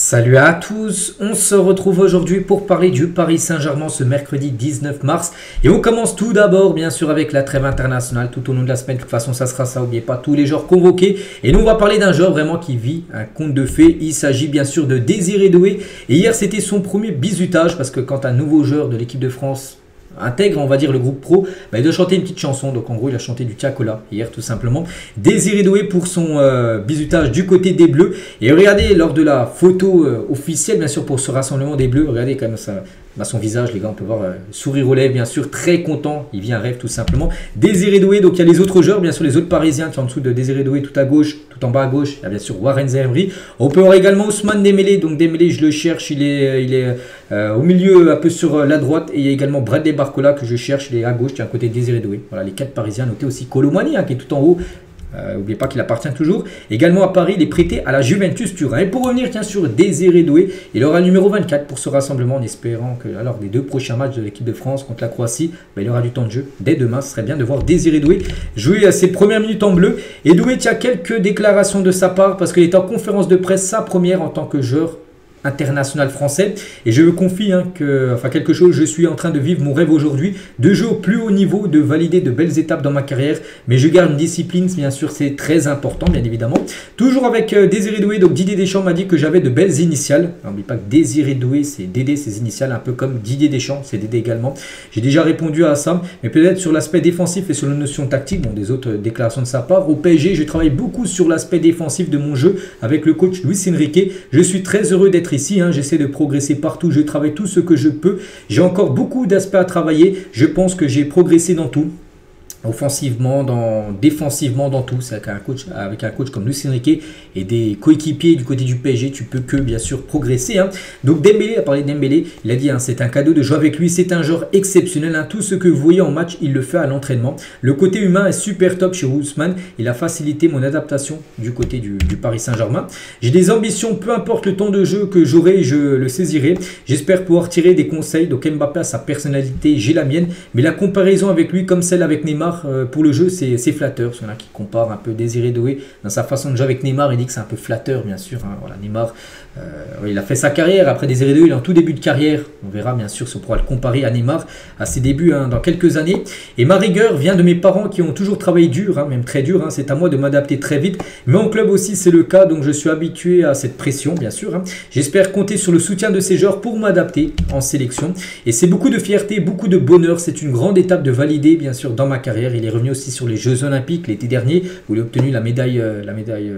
Salut à tous, on se retrouve aujourd'hui pour parler du Paris Saint-Germain ce mercredi 19 mars. Et on commence tout d'abord bien sûr avec la trêve internationale tout au long de la semaine. De toute façon ça sera ça, n'oubliez pas tous les joueurs convoqués. Et nous on va parler d'un joueur vraiment qui vit un conte de fées. Il s'agit bien sûr de Désiré Doué. Et hier c'était son premier bizutage parce que quand un nouveau joueur de l'équipe de France intègre on va dire le groupe pro, il doit chanter une petite chanson. Donc en gros il a chanté du Tiakola hier tout simplement. Désiré Doué pour son bizutage du côté des Bleus. Et regardez lors de la photo officielle bien sûr pour ce rassemblement des Bleus, regardez quand même ça, son visage les gars, on peut voir sourire aux lèvres bien sûr, très content, il vit un rêve tout simplement. Désiré Doué, donc il y a les autres joueurs bien sûr, les autres parisiens qui sont en dessous de Désiré Doué tout à gauche, tout en bas à gauche, il y a bien sûr Warren Zaïre-Emery. On peut voir également Ousmane Dembélé, donc Dembélé je le cherche, il est au milieu un peu sur la droite, et il y a également Bradley Barcola que je cherche, il est à gauche, qui est à côté de Désiré Doué. Voilà les quatre parisiens, notez aussi Kolo Muani qui est tout en haut. N'oubliez pas qu'il appartient toujours. Également à Paris, il est prêté à la Juventus Turin. Et pour revenir tiens, sur Désiré Doué, il aura le numéro 24 pour ce rassemblement en espérant que lors des deux prochains matchs de l'équipe de France contre la Croatie, il aura du temps de jeu dès demain. Ce serait bien de voir Désiré Doué jouer à ses premières minutes en bleu. Et Doué tient quelques déclarations de sa part parce qu'il est en conférence de presse, sa première en tant que joueur international français, et je me confie quelque chose, je suis en train de vivre mon rêve aujourd'hui, de jouer au plus haut niveau, de valider de belles étapes dans ma carrière, mais je garde une discipline, bien sûr c'est très important bien évidemment. Toujours avec Désiré Doué, donc Didier Deschamps m'a dit que j'avais de belles initiales, n'oublie pas que Désiré Doué c'est Dédé, ses initiales, un peu comme Didier Deschamps, c'est Dédé également. J'ai déjà répondu à ça, mais peut-être sur l'aspect défensif et sur la notion tactique, bon des autres déclarations de sa part. Au PSG je travaille beaucoup sur l'aspect défensif de mon jeu avec le coach Luis Enrique, je suis très heureux d'être ici, j'essaie de progresser partout, je travaille tout ce que je peux, j'ai encore beaucoup d'aspects à travailler, je pense que j'ai progressé dans tout. Offensivement, défensivement, dans tout. C'est avec un coach comme Luis Enrique et des coéquipiers du côté du PSG, tu peux que bien sûr progresser. Donc Dembélé, a parlé de Dembélé, il a dit c'est un cadeau de jouer avec lui, c'est un joueur exceptionnel. Tout ce que vous voyez en match, il le fait à l'entraînement. Le côté humain est super top chez Ousmane. Il a facilité mon adaptation du côté du Paris Saint-Germain. J'ai des ambitions, peu importe le temps de jeu que j'aurai, je le saisirai. J'espère pouvoir tirer des conseils. Donc Mbappé a sa personnalité, j'ai la mienne. Mais la comparaison avec lui, comme celle avec Neymar, pour le jeu c'est flatteur. Il y en a qui comparent un peu Désiré Doué dans sa façon de jouer avec Neymar, il dit que c'est un peu flatteur bien sûr. Voilà, Neymar il a fait sa carrière, après Désiré Doué il est en tout début de carrière, on verra bien sûr si on pourra le comparer à Neymar à ses débuts dans quelques années. Et ma rigueur vient de mes parents qui ont toujours travaillé dur, même très dur, c'est à moi de m'adapter très vite, mais en club aussi c'est le cas, donc je suis habitué à cette pression bien sûr. J'espère compter sur le soutien de ces joueurs pour m'adapter en sélection, et c'est beaucoup de fierté, beaucoup de bonheur, c'est une grande étape de valider bien sûr dans ma carrière. Il est revenu aussi sur les Jeux Olympiques l'été dernier où il a obtenu la médaille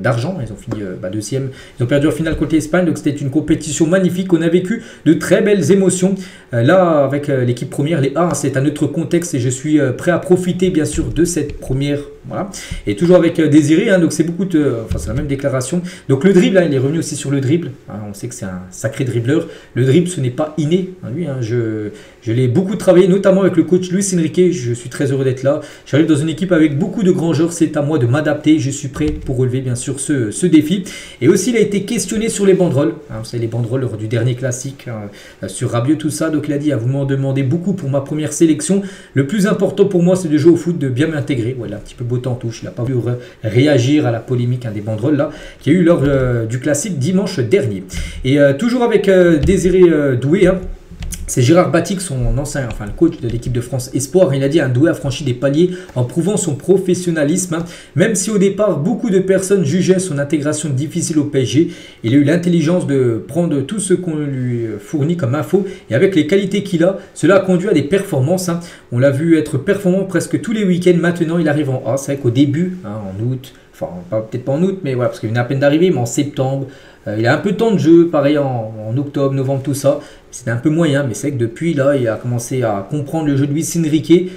d'argent. Ils ont fini deuxième. Ils ont perdu en finale contre l'Espagne. Donc c'était une compétition magnifique. On a vécu de très belles émotions. Là avec l'équipe première, les A, c'est un autre contexte et je suis prêt à profiter bien sûr de cette première. Voilà. Et toujours avec Désiré, donc c'est beaucoup de. C'est la même déclaration. Donc le dribble, il est revenu aussi sur le dribble. On sait que c'est un sacré dribbleur. Le dribble, ce n'est pas inné. Lui, je l'ai beaucoup travaillé, notamment avec le coach Luis Enrique. Je suis très heureux d'être là. J'arrive dans une équipe avec beaucoup de grands joueurs. C'est à moi de m'adapter. Je suis prêt pour relever bien sûr ce défi. Et aussi, il a été questionné sur les banderoles. Vous savez, les banderoles lors du dernier classique sur Rabiot, tout ça. Donc il a dit, vous m'en demandez beaucoup pour ma première sélection. Le plus important pour moi, c'est de jouer au foot, de bien m'intégrer. Voilà, un petit peu beau en touche. Il n'a pas voulu réagir à la polémique des banderoles là qu'il y a eu lors du classique dimanche dernier. Et toujours avec Désiré Doué, c'est Gérard Batic, son ancien, le coach de l'équipe de France Espoir. Il a dit Doué a franchi des paliers en prouvant son professionnalisme. Même si au départ, beaucoup de personnes jugeaient son intégration difficile au PSG, il a eu l'intelligence de prendre tout ce qu'on lui fournit comme info. Et avec les qualités qu'il a, cela a conduit à des performances. On l'a vu être performant presque tous les week-ends. Maintenant, il arrive en A. C'est vrai qu'au début, en août, peut-être pas en août, mais voilà, parce qu'il venait à peine d'arriver, mais en septembre, il a un peu de temps de jeu, pareil en octobre, novembre, tout ça. C'était un peu moyen, mais c'est que depuis là, il a commencé à comprendre le jeu de Luis Enrique.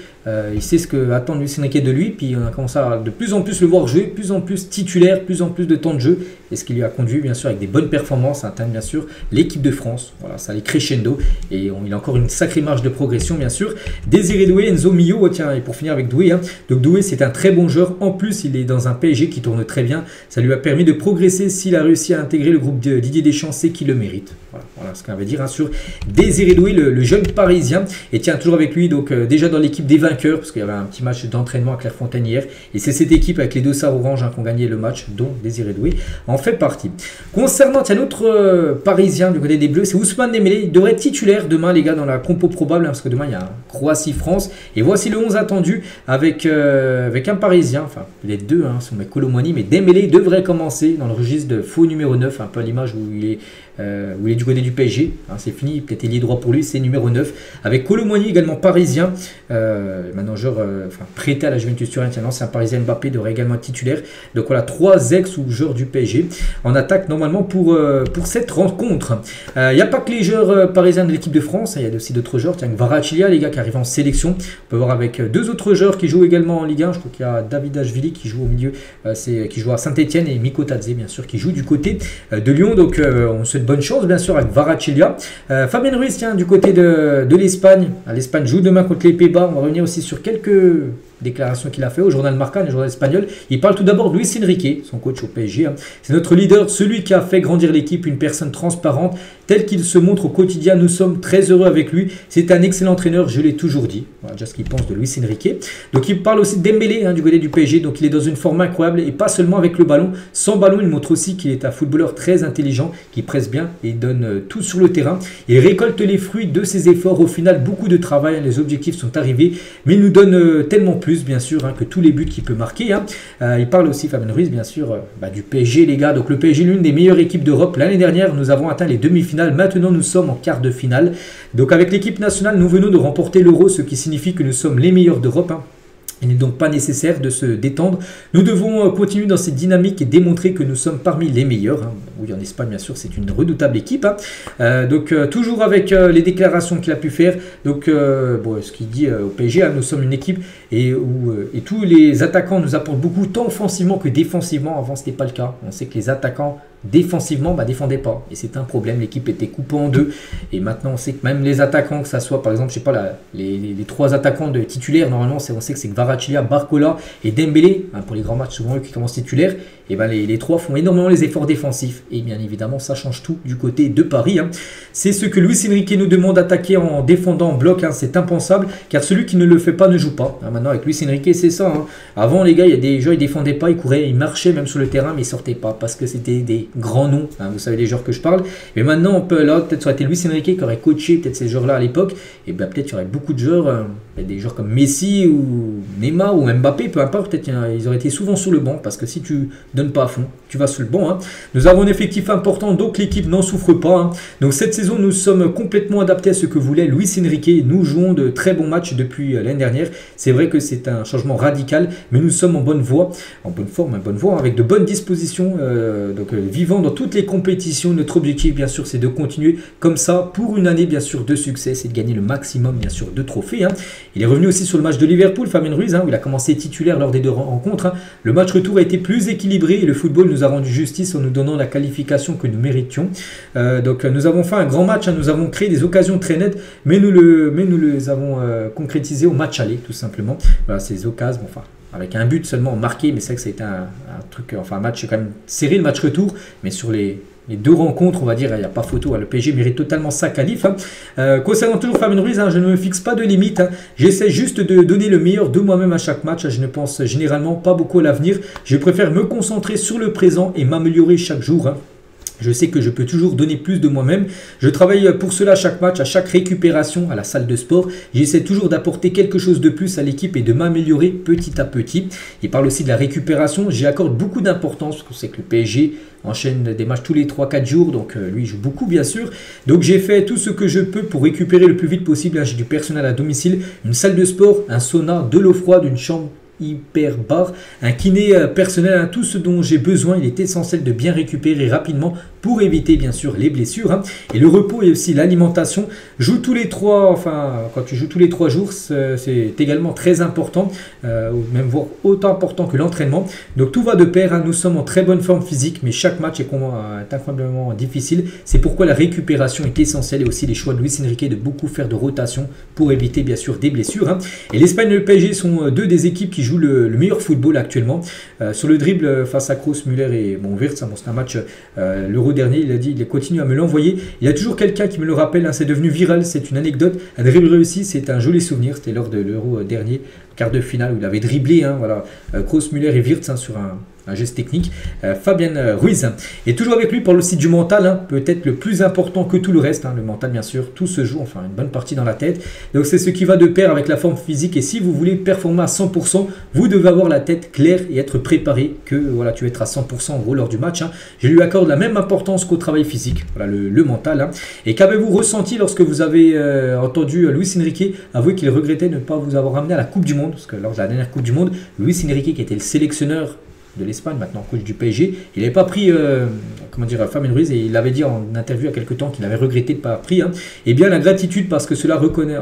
Il sait ce que attend Luis Enrique de lui. Puis on a commencé à de plus en plus le voir jouer, de plus en plus titulaire, plus en plus de temps de jeu. Et ce qui lui a conduit bien sûr avec des bonnes performances à atteindre bien sûr l'équipe de France. Voilà, ça allait crescendo. Et il a encore une sacrée marge de progression bien sûr. Désiré Doué, Enzo Mio, tiens, et pour finir avec Doué. Donc Doué c'est un très bon joueur. En plus il est dans un PSG qui tourne très bien. Ça lui a permis de progresser. S'il a réussi à intégrer le groupe de Didier Deschamps, c'est qu'il le mérite. Voilà. Voilà ce qu'on veut dire sur Désiré Doué, le jeune parisien. Et tiens, toujours avec lui, donc déjà dans l'équipe des vainqueurs, parce qu'il y avait un petit match d'entraînement à Clairefontaine hier. Et c'est cette équipe avec les deux Sarts orange qui ont gagné le match, dont Désiré Doué en fait partie. Concernant un autre parisien du côté des Bleus, c'est Ousmane Dembélé. Il devrait être titulaire demain, les gars, dans la compo probable, parce que demain il y a un Croatie-France. Et voici le 11 attendu avec un parisien, enfin les deux, sont mes Colomani, mais Dembélé devrait commencer dans le registre de faux numéro 9, un peu à l'image où il est du côté du PSG, c'est fini, peut-être ailier droit pour lui, c'est numéro 9, avec Colomani également parisien, maintenant joueur prêté à la Juventus Turin, c'est un parisien. Mbappé devrait également être titulaire, donc voilà, 3 ex ou joueurs du PSG en attaque normalement pour cette rencontre. Il n'y a pas que les joueurs parisiens de l'équipe de France, il y a aussi d'autres joueurs, tiens, Kvaratskhelia, les gars, qui arrivent en sélection, on peut voir avec 2 autres joueurs qui jouent également en Ligue 1, je crois qu'il y a Davidashvili qui joue au milieu, qui joue à Saint-Etienne, et Miko Tadze bien sûr qui joue du côté de Lyon, donc on souhaite bonne chance bien sûr avec Kvaratskhelia. Fabien Ruiz, tiens, du côté de l'Espagne. L'Espagne joue demain contre les Pays-Bas. On va revenir aussi sur quelques déclaration qu'il a fait au journal Marca, le journal espagnol. Il parle tout d'abord de Luis Enrique, son coach au PSG. C'est notre leader, celui qui a fait grandir l'équipe, une personne transparente, tel qu'il se montre au quotidien. Nous sommes très heureux avec lui. C'est un excellent entraîneur, je l'ai toujours dit. Voilà déjà ce qu'il pense de Luis Enrique. Donc il parle aussi de Dembélé, du côté du PSG. Donc il est dans une forme incroyable et pas seulement avec le ballon. Sans ballon, il montre aussi qu'il est un footballeur très intelligent, qui presse bien et donne tout sur le terrain. Il récolte les fruits de ses efforts. Au final, beaucoup de travail, les objectifs sont arrivés, mais il nous donne tellement plus, bien sûr, que tous les buts qu'il peut marquer. Il parle aussi, Fabien Ruiz, bien sûr, du PSG, les gars. Donc le PSG, l'une des meilleures équipes d'Europe. L'année dernière, nous avons atteint les demi-finales. Maintenant, nous sommes en quart de finale. Donc avec l'équipe nationale, nous venons de remporter l'Euro, ce qui signifie que nous sommes les meilleurs d'Europe. Il n'est donc pas nécessaire de se détendre. Nous devons continuer dans cette dynamique et démontrer que nous sommes parmi les meilleurs. Oui, en Espagne, bien sûr, c'est une redoutable équipe. Donc, toujours avec les déclarations qu'il a pu faire. Donc, ce qu'il dit au PSG, nous sommes une équipe et tous les attaquants nous apportent beaucoup, tant offensivement que défensivement. Avant, ce n'était pas le cas. On sait que les attaquants, défensivement, défendaient pas. Et c'est un problème. L'équipe était coupée en deux. Et maintenant, on sait que même les attaquants, que ça soit, par exemple, je sais pas, les 3 attaquants de titulaires, normalement, on sait que c'est Kvaratskhelia, Barcola et Dembélé. Pour les grands matchs, souvent eux qui commencent titulaires. Et les 3 font énormément les efforts défensifs. Et bien évidemment, ça change tout du côté de Paris. C'est ce que Luis Enrique nous demande d'attaquer en défendant en bloc. C'est impensable, car celui qui ne le fait pas ne joue pas. Maintenant, avec Luis Enrique, c'est ça. Avant, les gars, il y a des joueurs, ils défendaient pas, ils couraient, ils marchaient même sur le terrain, mais ils sortaient pas parce que c'était des grands noms. Vous savez les joueurs que je parle. Mais maintenant, on peut, là, peut-être ça aurait été Luis Enrique qui aurait coaché peut-être ces joueurs-là à l'époque. Et peut-être il y aurait beaucoup de joueurs, des joueurs comme Messi ou Neymar ou Mbappé, peu importe, peut-être ils auraient été souvent sur le banc, parce que si tu donnes pas à fond, tu vas sur le banc. Nous avons un effectif important, donc l'équipe n'en souffre pas. Donc cette saison, nous sommes complètement adaptés à ce que voulait Luis Enrique. Nous jouons de très bons matchs depuis l'année dernière. C'est vrai que c'est un changement radical, mais nous sommes en bonne voie, en bonne forme, en bonne voie, avec de bonnes dispositions, vivant dans toutes les compétitions. Notre objectif, bien sûr, c'est de continuer comme ça pour une année, bien sûr, de succès. C'est de gagner le maximum, bien sûr, de trophées. Il est revenu aussi sur le match de Liverpool, Fabien Ruiz, où il a commencé titulaire lors des 2 rencontres. Le match retour a été plus équilibré et le football nous a rendu justice en nous donnant la qualification que nous méritions. Donc nous avons fait un grand match, nous avons créé des occasions très nettes, mais nous les avons concrétisées au match aller, tout simplement. Voilà, ces occasions, avec un but seulement marqué, mais c'est vrai que ça a été un match quand même serré, le match retour, mais sur les 2 rencontres, on va dire, il n'y a pas photo. Le PSG mérite totalement sa qualif. Concernant toujours Fabien Ruiz, je ne me fixe pas de limite. J'essaie juste de donner le meilleur de moi-même à chaque match. Je ne pense généralement pas beaucoup à l'avenir. Je préfère me concentrer sur le présent et m'améliorer chaque jour. Je sais que je peux toujours donner plus de moi-même. Je travaille pour cela à chaque match, à chaque récupération, à la salle de sport. J'essaie toujours d'apporter quelque chose de plus à l'équipe et de m'améliorer petit à petit. Il parle aussi de la récupération. J'y accorde beaucoup d'importance parce que c'est que le PSG enchaîne des matchs tous les 3-4 jours. Donc lui, il joue beaucoup, bien sûr. Donc j'ai fait tout ce que je peux pour récupérer le plus vite possible. J'ai du personnel à domicile, une salle de sport, un sauna, de l'eau froide, une chambre hyper bar, un kiné personnel, tout ce dont j'ai besoin. Il est essentiel de bien récupérer rapidement pour éviter bien sûr les blessures. Et le repos et aussi l'alimentation. Quand tu joues tous les 3 jours, c'est également très important, même voire autant important que l'entraînement. Donc tout va de pair. Nous sommes en très bonne forme physique, mais chaque match est incroyablement difficile. C'est pourquoi la récupération est essentielle et aussi les choix de Luis Enrique de beaucoup faire de rotation pour éviter bien sûr des blessures. Et l'Espagne et le PSG sont 2 des équipes qui jouent le meilleur football actuellement. Sur le dribble face à Kroos, Müller et Wirtz, c'est un match l'Euro l'Euro dernier. Il a dit, il continue à me l'envoyer. Il y a toujours quelqu'un qui me le rappelle, hein, c'est devenu viral, c'est une anecdote. Un dribble réussi, c'est un joli souvenir. C'était lors de l'Euro dernier, quart de finale, où il avait dribblé, hein, voilà, Kroos, Müller et Wirtz, hein, sur un geste technique. Fabien Ruiz. Et toujours avec lui, parle aussi du mental, hein, peut-être le plus important que tout le reste. Hein, le mental, bien sûr, tout se joue, enfin une bonne partie dans la tête. Donc c'est ce qui va de pair avec la forme physique. Et si vous voulez performer à 100%, vous devez avoir la tête claire et être préparé, que voilà, tu vas être à 100% en gros lors du match. Hein. Je lui accorde la même importance qu'au travail physique, voilà, le mental. Hein. Et qu'avez-vous ressenti lorsque vous avez entendu Luis Enrique avouer qu'il regrettait de ne pas vous avoir amené à la Coupe du Monde? Parce que lors de la dernière Coupe du Monde, Luis Enrique, qui était le sélectionneur de l'Espagne, maintenant coach du PSG, il n'avait pas pris Fabien Ruiz, et il avait dit en interview il y a quelques temps qu'il avait regretté de ne pas avoir pris. Hein. Et bien la gratitude, parce que cela reconnaît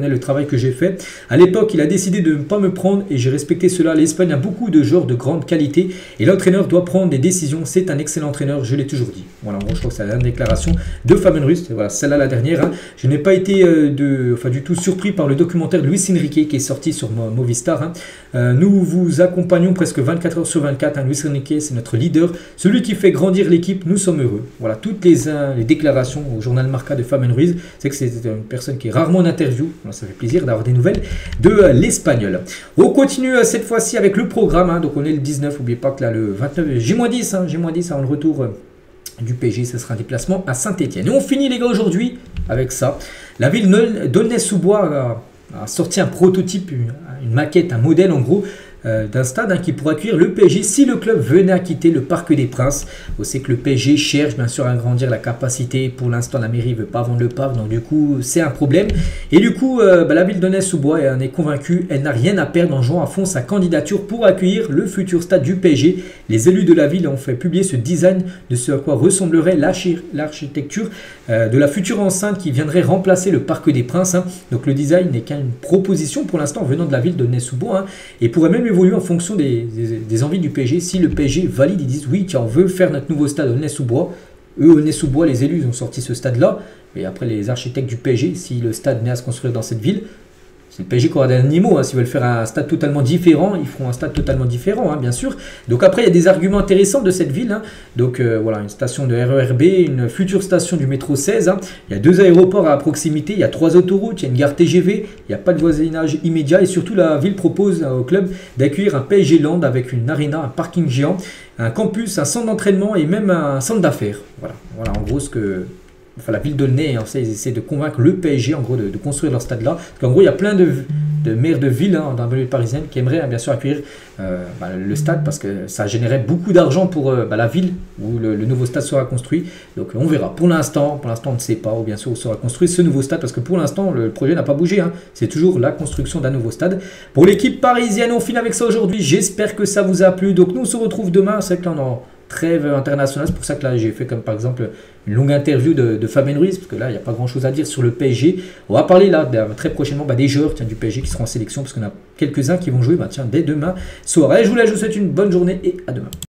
le travail que j'ai fait. À l'époque, il a décidé de ne pas me prendre et j'ai respecté cela. L'Espagne a beaucoup de joueurs de grande qualité et l'entraîneur doit prendre des décisions. C'est un excellent entraîneur, je l'ai toujours dit. Voilà, en gros, je crois que c'est la dernière déclaration de Fabien Ruiz. Voilà, celle-là la dernière. Hein. Je n'ai pas été du tout surpris par le documentaire de Luis Enrique qui est sorti sur Movistar. Hein. Nous vous accompagnons presque 24 heures sur 24. Hein. Luis Enrique, c'est notre leader, celui qui fait grandir l'équipe. Nous sommes heureux. Voilà, toutes les déclarations au journal Marca de Fabien Ruiz, c'est que c'est une personne qui est rarement en interview. Voilà, ça fait plaisir d'avoir des nouvelles de l'Espagnol. On continue cette fois-ci avec le programme. Hein. Donc on est le 19, n'oubliez pas que là le 29, J-10, hein, J-10 avant le retour du PSG, ce sera un déplacement à Saint-Etienne. Et on finit les gars aujourd'hui avec ça. La ville d'Aulnay-sous-Bois a sorti un prototype, une maquette, un modèle en gros, d'un stade, hein, qui pourrait accueillir le PSG si le club venait à quitter le Parc des Princes. On sait que le PSG cherche bien sûr à agrandir la capacité. Pour l'instant, la mairie ne veut pas vendre le parc, donc du coup, c'est un problème. Et du coup, la ville d'Aulnay-sous-Bois en est convaincue. Elle n'a rien à perdre en jouant à fond sa candidature pour accueillir le futur stade du PSG. Les élus de la ville ont fait publier ce design de ce à quoi ressemblerait l'architecture de la future enceinte qui viendrait remplacer le Parc des Princes. Hein. Donc le design n'est qu'une proposition pour l'instant venant de la ville d'Aulnay-sous-Bois, hein, et pourrait même évoluer en fonction des envies du PSG. Si le PSG valide, ils disent oui, tiens, on veut faire notre nouveau stade Aulnay-sous-Bois. Eux, Aulnay-sous-Bois, les élus, ils ont sorti ce stade-là. Et après, les architectes du PSG, si le stade venait à se construire dans cette ville, c'est le PSG qui aura des animaux. Hein. S'ils veulent faire un stade totalement différent, ils feront un stade totalement différent, hein, bien sûr. Donc après, il y a des arguments intéressants de cette ville. Hein. Donc voilà, une station de RERB, une future station du métro 16. Hein. Il y a 2 aéroports à proximité, il y a 3 autoroutes, il y a une gare TGV, il n'y a pas de voisinage immédiat. Et surtout, la ville propose au club d'accueillir un PSG Land avec une arena, un parking géant, un campus, un centre d'entraînement et même un centre d'affaires. Voilà en gros ce que... Enfin, la ville d'Aulnay, hein, ils essaient de convaincre le PSG en gros de construire leur stade là. Parce qu'en gros, il y a plein de maires de villes, hein, dans la ville parisienne qui aimeraient, bien sûr, accueillir le stade parce que ça générait beaucoup d'argent pour la ville où le nouveau stade sera construit. Donc on verra. Pour l'instant, on ne sait pas où bien sûr sera construit ce nouveau stade parce que pour l'instant, le projet n'a pas bougé. Hein. C'est toujours la construction d'un nouveau stade. Pour l'équipe parisienne, on finit avec ça aujourd'hui. J'espère que ça vous a plu. Donc nous, on se retrouve demain. C'est que là, on en trêve internationale, c'est pour ça que là j'ai fait comme par exemple une longue interview de Fabien Ruiz, parce que là il n'y a pas grand chose à dire sur le PSG. On va parler là très prochainement des joueurs du PSG qui seront en sélection, parce qu'on a quelques-uns qui vont jouer dès demain soir. Allez, je vous souhaite une bonne journée et à demain.